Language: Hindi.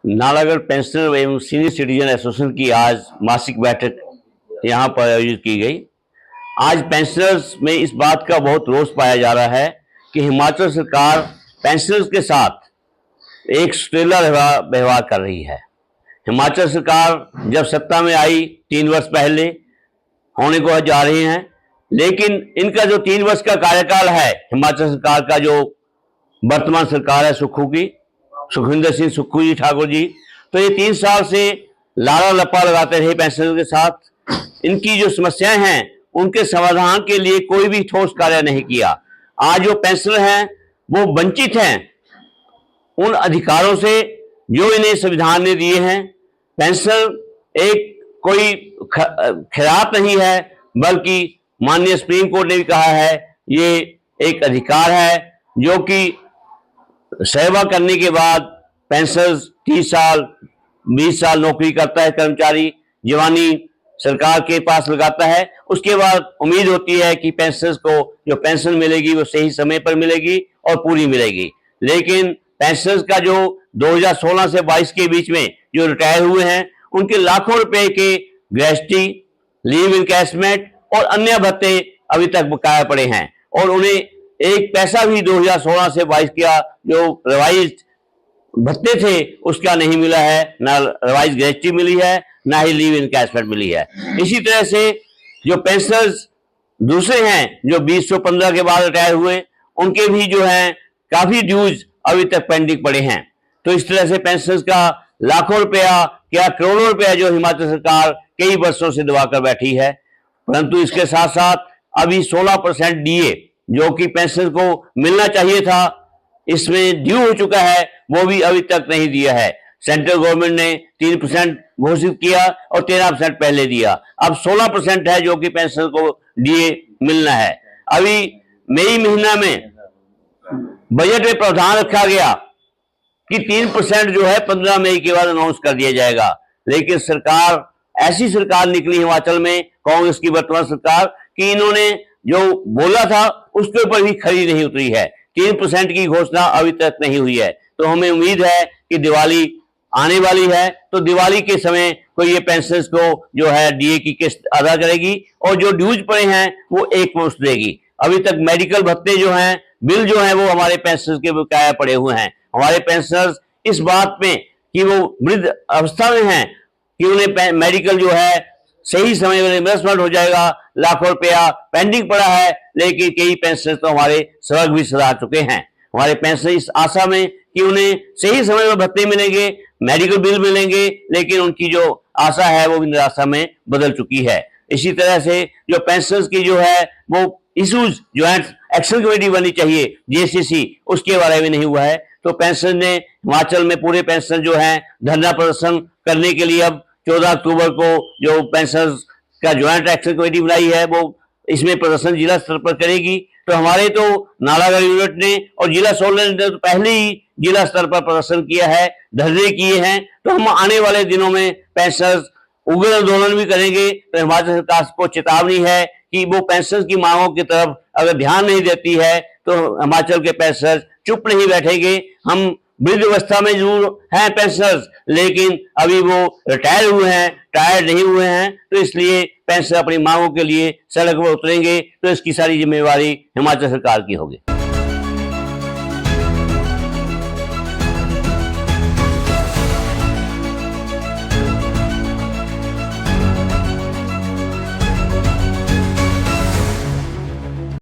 नालागढ़ पेंशनर एवं सीनियर सिटीजन एसोसिएशन की आज मासिक बैठक यहाँ पर आयोजित की गई। आज पेंशनर्स में इस बात का बहुत रोष पाया जा रहा है कि हिमाचल सरकार पेंशनर्स के साथ एक सुरीला व्यवहार कर रही है। हिमाचल सरकार जब सत्ता में आई 3 वर्ष पहले होने को जा रही हैं, लेकिन इनका जो 3 वर्ष का कार्यकाल है, हिमाचल सरकार का जो वर्तमान सरकार है सुखविंदर सिंह सुक्खू जी ठाकुर जी, तो ये 3 साल से लारा लपा लगाते रहे पेंशनरों के साथ। इनकी जो समस्याएं हैं उनके समाधान के लिए कोई भी ठोस कार्य नहीं किया। आज जो पेंशनर हैं वो वंचित हैं उन अधिकारों से जो इन्हें संविधान ने दिए हैं। पेंशनर एक कोई खैरात नहीं है, बल्कि माननीय सुप्रीम कोर्ट ने भी कहा है ये एक अधिकार है, जो कि सेवा करने के बाद पेंशनर्स 30 साल 20 साल नौकरी करता है कर्मचारी, जवानी सरकार के पास लगाता है। उसके बाद उम्मीद होती है कि पेंशनर्स को जो पेंशन मिलेगी वो सही समय पर मिलेगी और पूरी मिलेगी। लेकिन पेंशनर्स का जो 2016 से 22 के बीच में जो रिटायर हुए हैं उनके लाखों रुपए के ग्रेच्युटी, लीव इनकैशमेंट और अन्य भत्ते अभी तक बकाया पड़े हैं और उन्हें एक पैसा भी 2016 से 22 का जो रिवाइज भत्ते थे उसका नहीं मिला है, ना रिवाइज ग्रेच्युटी मिली है, ना ही लीव इनकैशमेंट मिली है। इसी तरह से जो पेंशनर्स दूसरे हैं जो 2015 के बाद रिटायर हुए, उनके भी जो हैं काफी ड्यूज अभी तक पेंडिंग पड़े हैं। तो इस तरह से पेंशनर्स का लाखों रुपया क्या करोड़ों रुपया जो हिमाचल सरकार कई वर्षों से दबा कर बैठी है। परंतु इसके साथ साथ अभी 16% डीए जो कि पेंशन को मिलना चाहिए था, इसमें ड्यू हो चुका है, वो भी अभी तक नहीं दिया है। सेंट्रल गवर्नमेंट ने 3% घोषित किया और 13% पहले दिया, अब 16% है जो कि पेंशन को डीए मिलना है। अभी मई महीना में बजट में प्रावधान रखा गया कि 3% जो है 15 मई के बाद अनाउंस कर दिया जाएगा, लेकिन सरकार ऐसी सरकार निकली हिमाचल में, कांग्रेस की वर्तमान सरकार, कि इन्होंने जो बोला था उसके ऊपर भी खरी नहीं उतरी है। 3% की घोषणा अभी तक नहीं हुई है। तो हमें उम्मीद है कि दिवाली आने वाली है तो दिवाली के समय कोई ये पेंशनर्स को जो है डीए की किस्त अदा करेगी और जो ड्यूज पड़े हैं वो एक मुश्त देगी। अभी तक मेडिकल भत्ते जो हैं, बिल जो हैं, वो हमारे पेंशनर्स के बकाया पड़े हुए हैं। हमारे पेंशनर्स इस बात में कि वो वृद्ध अवस्था में हैं कि उन्हें मेडिकल जो है सही समय में रिइंबर्समेंट हो जाएगा, लाखों रुपया पेंडिंग पड़ा है, लेकिन कई पेंशनर्स तो हमारे सड़क भी सधा चुके हैं। हमारे पेंशनर इस आशा में कि उन्हें सही समय में भत्ते मिलेंगे, मेडिकल बिल मिलेंगे, लेकिन उनकी जो आशा है वो भी निराशा में बदल चुकी है। इसी तरह से जो पेंशनर्स की जो है वो इशूज ज्वाइंट एक्शन कमेटी बननी चाहिए जेसीसी, उसके बारे में नहीं हुआ है। तो पेंशन ने हिमाचल में पूरे पेंशन जो है धरना प्रदर्शन करने के लिए अब 14 अक्टूबर को जो पेंशन का ज्वाइंट एक्शन कमेटी बनाई है वो इसमें प्रदर्शन जिला स्तर पर करेगी। तो हमारे तो नालागढ़ यूनिट ने और जिला सोलन ने तो पहले ही जिला स्तर पर प्रदर्शन किया है, धरने किए हैं। तो हम आने वाले दिनों में पेंशनर्स उग्र आंदोलन भी करेंगे। तो हिमाचल सरकार को चेतावनी है कि वो पेंशन की मांगों की तरफ अगर ध्यान नहीं देती है तो हिमाचल के पेंशनर्स चुप नहीं बैठेंगे। हम वृद्ध अवस्था में जरूर हैं पेंशनर्स, लेकिन अभी वो रिटायर हुए हैं, टायर नहीं हुए हैं, तो इसलिए पेंशनर अपनी मांगों के लिए सड़क पर उतरेंगे। तो इसकी सारी जिम्मेवारी हिमाचल सरकार की होगी।